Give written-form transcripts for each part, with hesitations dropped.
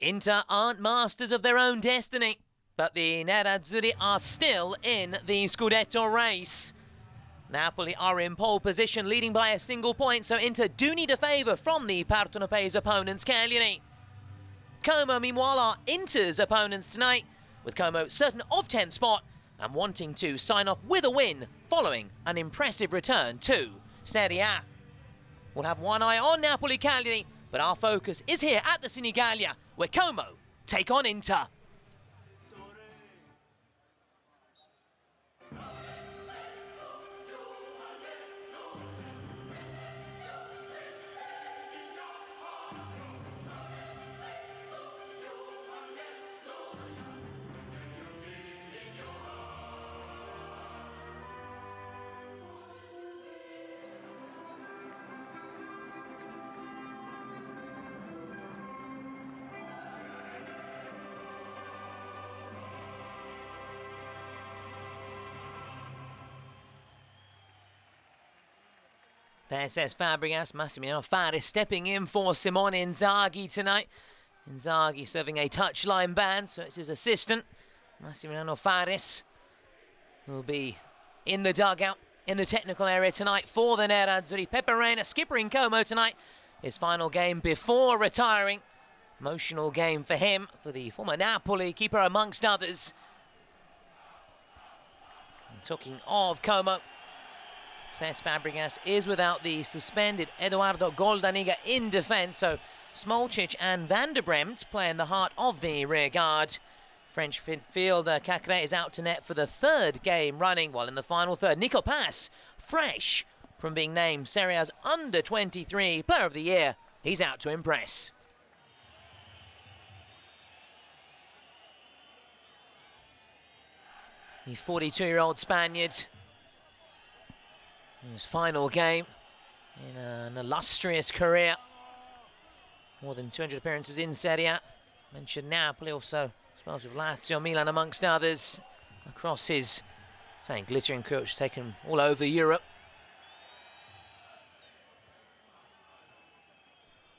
Inter aren't masters of their own destiny, but the Nerazzurri are still in the Scudetto race. Napoli are in pole position, leading by a single point, so Inter do need a favour from the Partenopei's opponents, Cagliari. Como, meanwhile, are Inter's opponents tonight, with Como certain of 10th spot and wanting to sign off with a win following an impressive return to Serie A. We'll have one eye on Napoli Cagliari, but our focus is here at the Senigallia, where Como take on Inter. There says Fabregas, Massimiliano Faris stepping in for Simone Inzaghi tonight. Inzaghi serving a touchline ban, so it's his assistant, Massimiliano Faris, who will be in the dugout in the technical area tonight for the Nerazzurri. Pepe Reina skippering Como tonight, his final game before retiring. Emotional game for him, for the former Napoli keeper amongst others. And talking of Como, says Fabregas is without the suspended Edoardo Goldaniga in defence, so Smolcic and Van der Bremt play in the heart of the rear guard. French midfielder Cacré is out to net for the third game running, while in the final third, Nico Pass, fresh from being named Serie A's under-23 Player of the Year, he's out to impress. The 42-year-old Spaniard, in his final game in an illustrious career. More than 200 appearances in Serie A. Mentioned Napoli, also spells with Lazio, Milan amongst others. Across his glittering career, which has taken him all over Europe.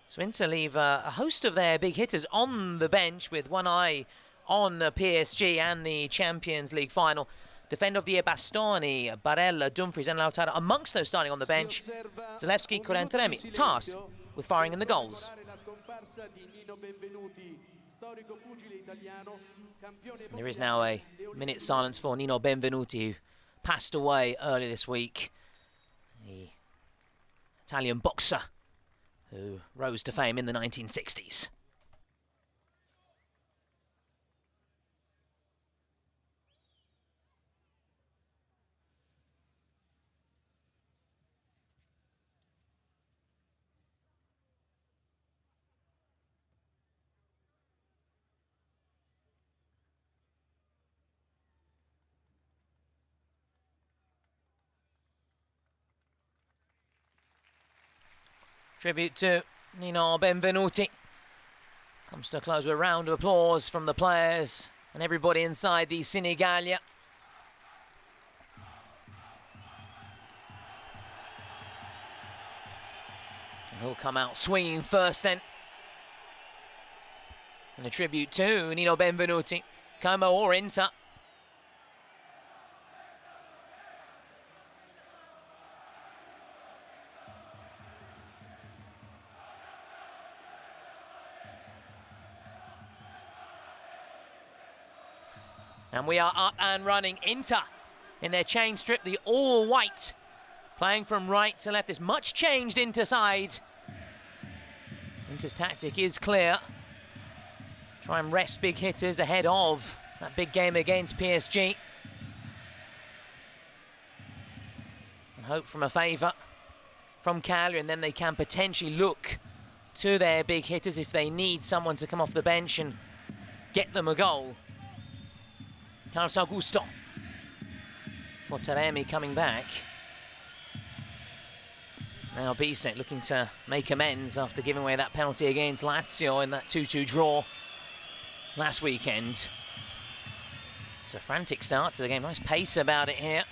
So Inter leave a host of their big hitters on the bench, with one eye on PSG and the Champions League final. Defender of the year Bastoni, Barella, Dumfries and Lautaro amongst those starting on the bench. Zalewski, Corentaremi tasked with firing in the goals. There is now a minute silence for Nino Benvenuti, who passed away earlier this week. The Italian boxer who rose to fame in the 1960s. Tribute to Nino Benvenuti. Comes to a close with a round of applause from the players and everybody inside the Senigallia. And he'll come out swinging first then. And a tribute to Nino Benvenuti. Como or Inter. And we are up and running. Inter in their chain strip, the all-white. Playing from right to left. There's much changed Inter side. Inter's tactic is clear. Try and rest big hitters ahead of that big game against PSG. And hope from a favour from Cagliari, and then they can potentially look to their big hitters if they need someone to come off the bench and get them a goal. Carlos Augusto for Taremi coming back. Now Bisek looking to make amends after giving away that penalty against Lazio in that 2-2 draw last weekend. It's a frantic start to the game. Nice pace about it here.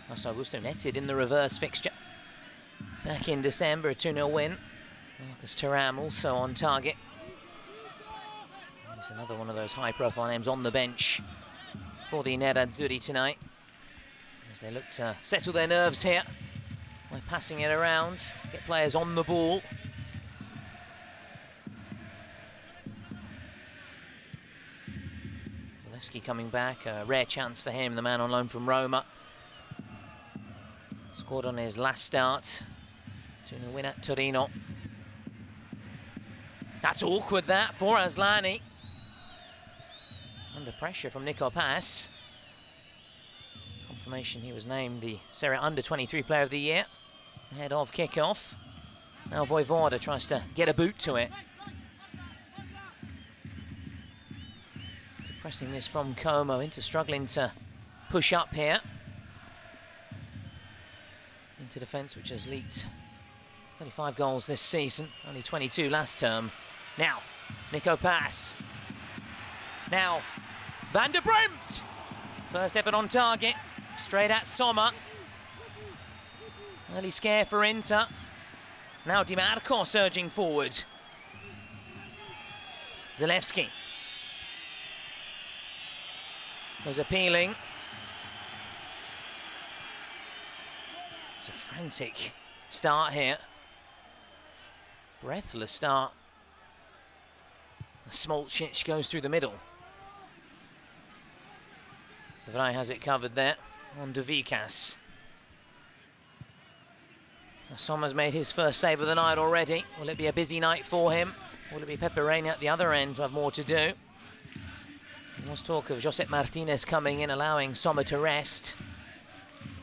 Carlos Augusto netted in the reverse fixture back in December, a 2-0 win Marcus Thuram also on target. He's another one of those high-profile names on the bench for the Nerazzurri tonight, as they look to settle their nerves here by passing it around, get players on the ball. Zalewski coming back, a rare chance for him, the man on loan from Roma. Scored on his last start, 2-0 win at Torino. That's awkward, that, for Aslani. Under pressure from Nico Pass. Confirmation he was named the Serie A Under-23 Player of the Year ahead of kickoff. Now Vojvoda tries to get a boot to it. Pressing this from Como into struggling to push up here. Into defence, which has leaked 25 goals this season, only 22 last term. Now, Nico Pass. Now, Van der Bremt. First effort on target, straight at Sommer. Early scare for Inter. Now Di Marco surging forward. Zalewski. Goes appealing. It's a frantic start here. Breathless start. Smolcic goes through the middle. Vrij has it covered there on Duvikas. So Sommer's made his first save of the night already. Will it be a busy night for him? Will it be Pepe Reina at the other end to have more to do? There was talk of Josep Martinez coming in, allowing Sommer to rest.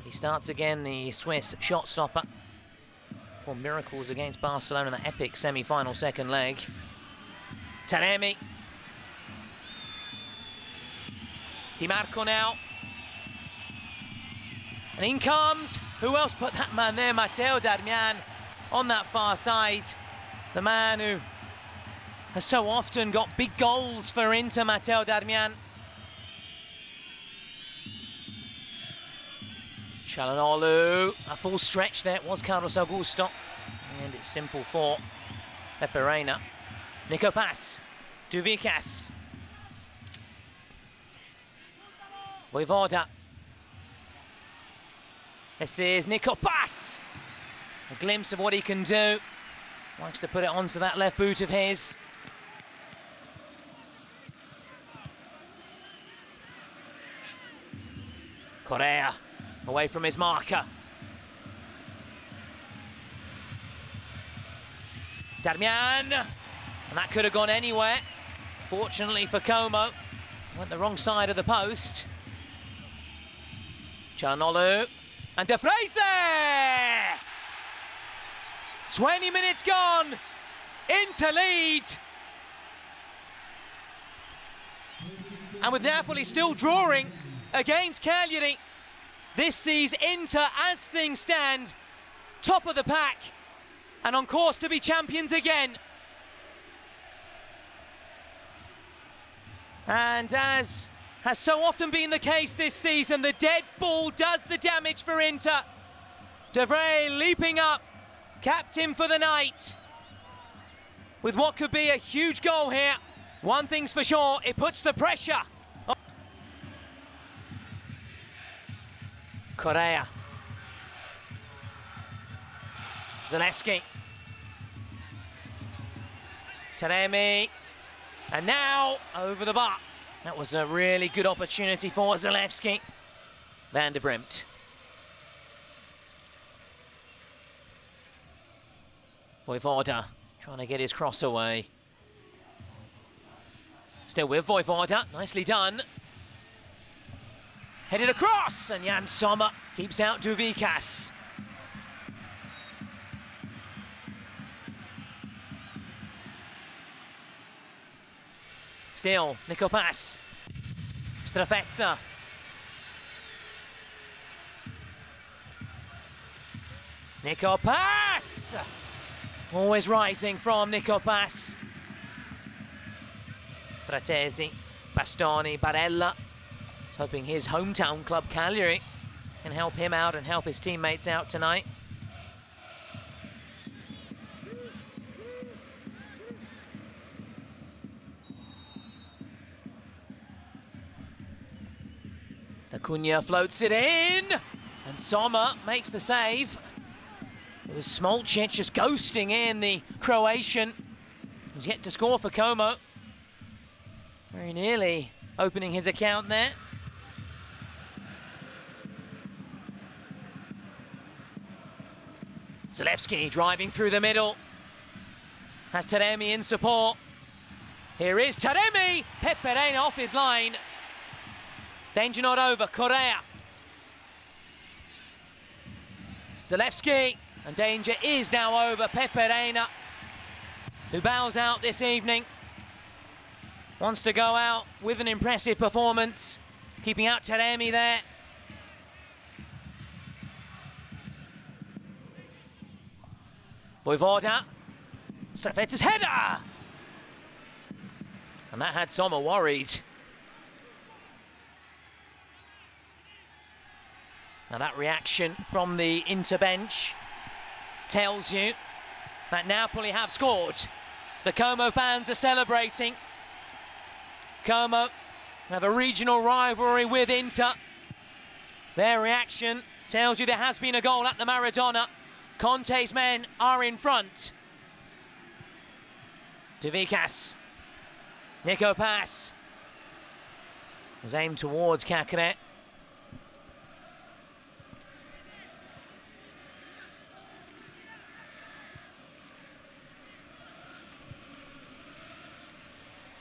He starts again, the Swiss shot stopper. For miracles against Barcelona in that epic semi-final second leg. Taremi. Di Marco now. And in comes, who else put that man there? Matteo Darmian on that far side. The man who has so often got big goals for Inter, Matteo Darmian. Çalhanoğlu, a full stretch there, it was Carlos Augusto. And it's simple for Pepe Reina. Nico Pass, Duvikas. Vojvoda. This is Nico Pass. A glimpse of what he can do. Likes to put it onto that left boot of his. Correa, away from his marker. Darmian, and that could have gone anywhere. Fortunately for Como, went the wrong side of the post. Çalhanoğlu, and De Vrij there! 20 minutes gone, Inter lead. And with Napoli still drawing against Cagliari, this sees Inter, as things stand, top of the pack and on course to be champions again. And as has so often been the case this season, the dead ball does the damage for Inter. De Vrij leaping up, capped him for the night. With what could be a huge goal here. One thing's for sure, it puts the pressure. Correa. Zalewski. Taremi. And now over the bar. That was a really good opportunity for Zalewski. Van der Bremt. Vojvoda trying to get his cross away. Still with Vojvoda, nicely done. Headed across, and Jan Sommer keeps out Duvikas. Still, Nico Pass. Strafezza. Nico Pass! Always rising from Nico Pass. Fratesi, Bastoni, Barella. Hoping his hometown club, Cagliari, can help him out and help his teammates out tonight. Cunha floats it in, and Sommer makes the save. It was Smolcic just ghosting in the Croatian. He's yet to score for Como. Very nearly opening his account there. Zalewski driving through the middle. Has Taremi in support. Here is Taremi! Peperena off his line. Danger not over, Correa. Zalewski, and danger is now over. Peperena, who bows out this evening, wants to go out with an impressive performance, keeping out Taremi there. Vojvoda, Strafetz's header! And that had Sommer worried. Now that reaction from the Inter bench tells you that Napoli have scored. The Como fans are celebrating. Como have a regional rivalry with Inter. Their reaction tells you there has been a goal at the Maradona. Conte's men are in front. Devikas. Nico pass. Was aimed towards Cacré.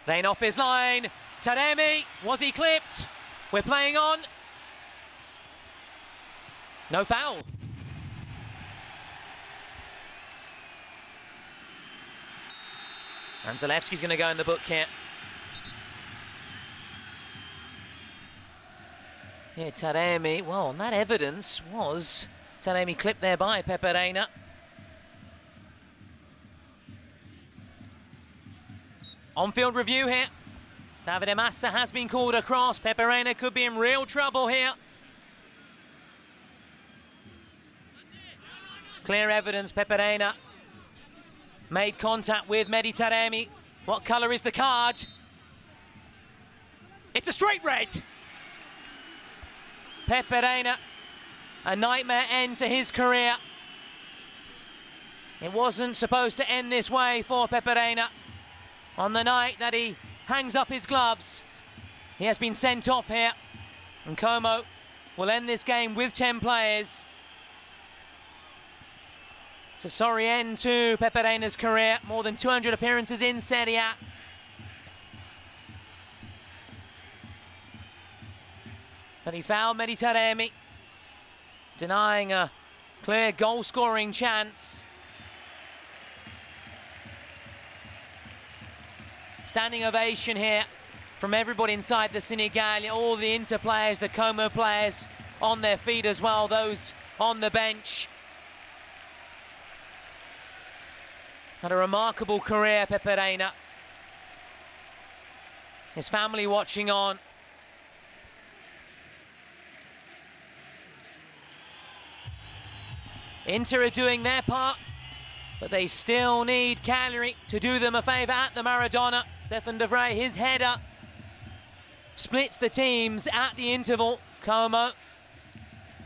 Lane off his line. Taremi, was he clipped? We're playing on. No foul. And Zalewski's going to go in the book here. Yeah, Taremi, well, that evidence was Taremi clipped there by Peperena. On-field review here. Davide Massa has been called across. Peperena could be in real trouble here. Clear evidence, Peperena made contact with Mehdi Taremi. What colour is the card? It's a straight red. Peperena, a nightmare end to his career. It wasn't supposed to end this way for Peperena. On the night that he hangs up his gloves, he has been sent off here. And Como will end this game with 10 players. It's a sorry end to Peperena's career. More than 200 appearances in Serie A. But he fouled Mehdi Taremi, denying a clear goal-scoring chance. Standing ovation here from everybody inside the Senigallia, all the Inter players, the Como players on their feet as well, those on the bench. Had a remarkable career, Peperena. His family watching on. Inter are doing their part, but they still need Cagliari to do them a favour at the Maradona. Stefan de Vrij, his header splits the teams at the interval. Como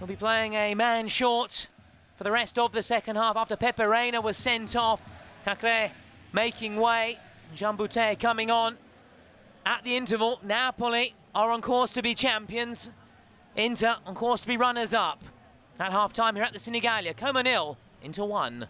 will be playing a man short for the rest of the second half after Peperena was sent off. Cacré making way. Jambute coming on at the interval. Napoli are on course to be champions. Inter on course to be runners-up. At half-time here at the Senigallia. Como 0, Inter 1.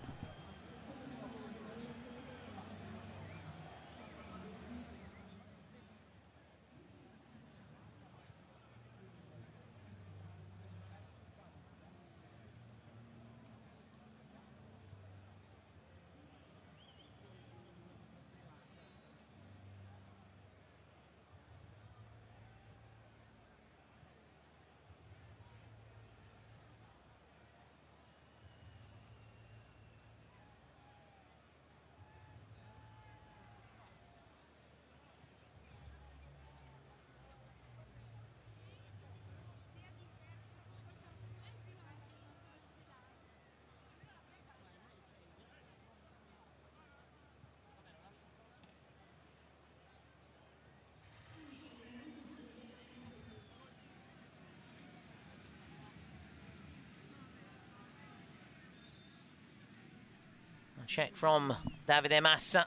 Check from Davide Massa.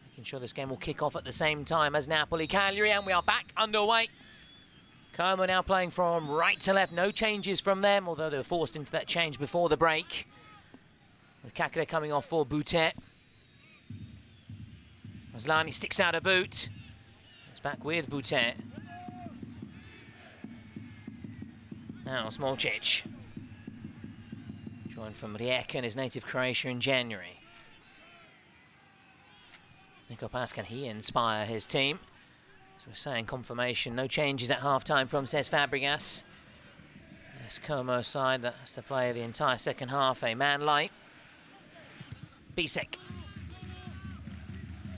Making sure this game will kick off at the same time as Napoli-Cagliari, and we are back underway. Como now playing from right to left. No changes from them, although they were forced into that change before the break. With Kakere coming off for Boutet. Maslany sticks out a boot. It's back with Boutet. Now Smolcic. Joined from Rijeka in his native Croatia in January. Nico Pass, can he inspire his team? So we're saying confirmation, no changes at half-time from Cesc Fabregas. This Como side that has to play the entire second half, a man light. Bisek.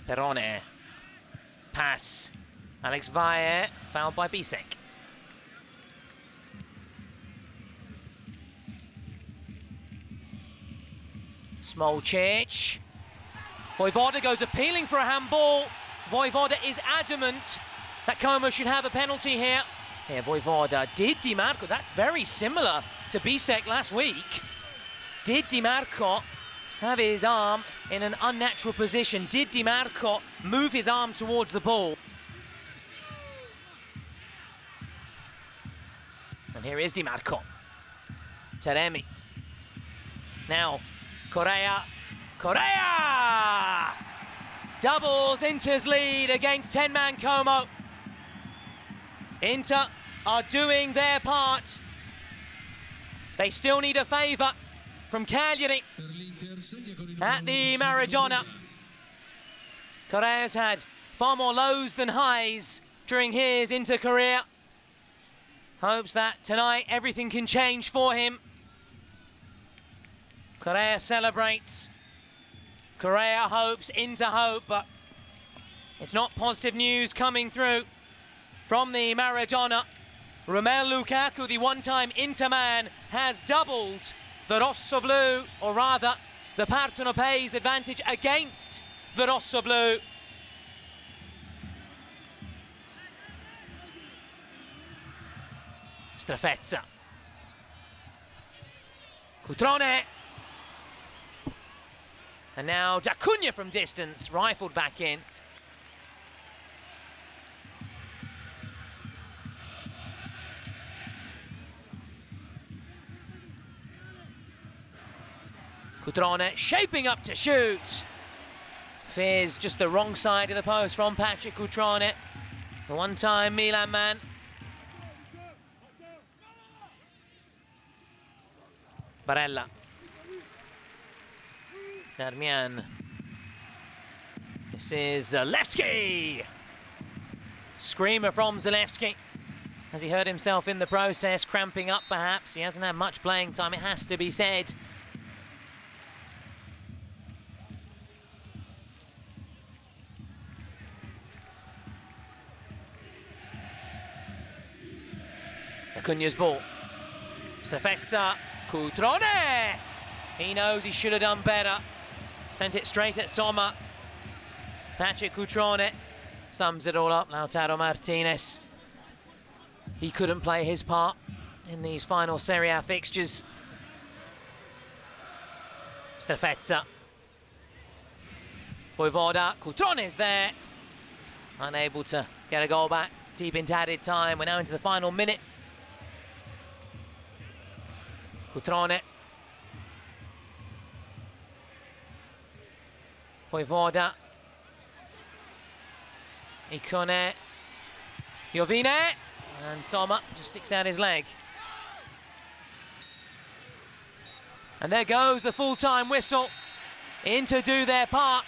Perone. Pass. Alex Valle, fouled by Bisek. Smolcic. Vojvoda goes appealing for a handball. Vojvoda is adamant that Como should have a penalty here. Here, Vojvoda. Did Di Marco, that's very similar to Bisek last week. Did Di Marco have his arm in an unnatural position? Did Di Marco move his arm towards the ball? And here is Di Marco. Taremi. Now, Correa. Correa! Doubles Inter's lead against 10-man Como. Inter are doing their part. They still need a favour from Cagliari at the Maradona. Correa's had far more lows than highs during his Inter career. Hopes that tonight everything can change for him. Correa celebrates. Correa hopes, Inter hope, but it's not positive news coming through from the Maradona. Romelu Lukaku, the one-time Inter man, has doubled the Rossoblu, or rather, the Partenopei's advantage against the Rossoblu. Strafezza. Cutrone. And now D'Acunha from distance, rifled back in. Cutrone shaping up to shoot. Fears just the wrong side of the post from Patrick Cutrone, the one-time Milan man. Barella. Darmian. This is Zalewski. Screamer from Zalewski. Has he hurt himself in the process, cramping up perhaps? He hasn't had much playing time, it has to be said. Acunha's ball. Strafezza. Cutrone! He knows he should have done better. Sent it straight at Sommer. Patrick Cutrone sums it all up. Lautaro Martinez. He couldn't play his part in these final Serie A fixtures. Strafezza. Vojvoda. Cutrone's there. Unable to get a goal back. Deep into added time. We're now into the final minute. Cutrone. Vojvoda. Ikone. Jovine. And Sommer just sticks out his leg. And there goes the full-time whistle. In to do their part.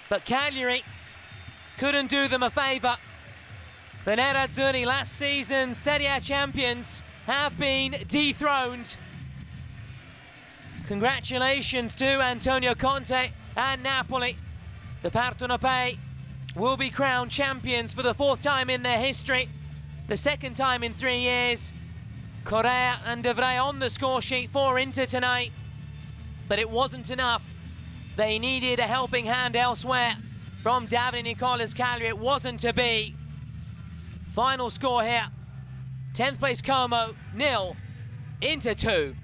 But Cagliari couldn't do them a favour. The Nerazzurri, last season's Serie A champions, have been dethroned. Congratulations to Antonio Conte and Napoli. The Partenopei will be crowned champions for the 4th time in their history, the 2nd time in 3 years. Correa and Vrij on the score sheet for Inter tonight, but it wasn't enough. They needed a helping hand elsewhere from Davide Nicola's Cagliari. It wasn't to be. Final score here, 10th place Como, 0, Inter 2.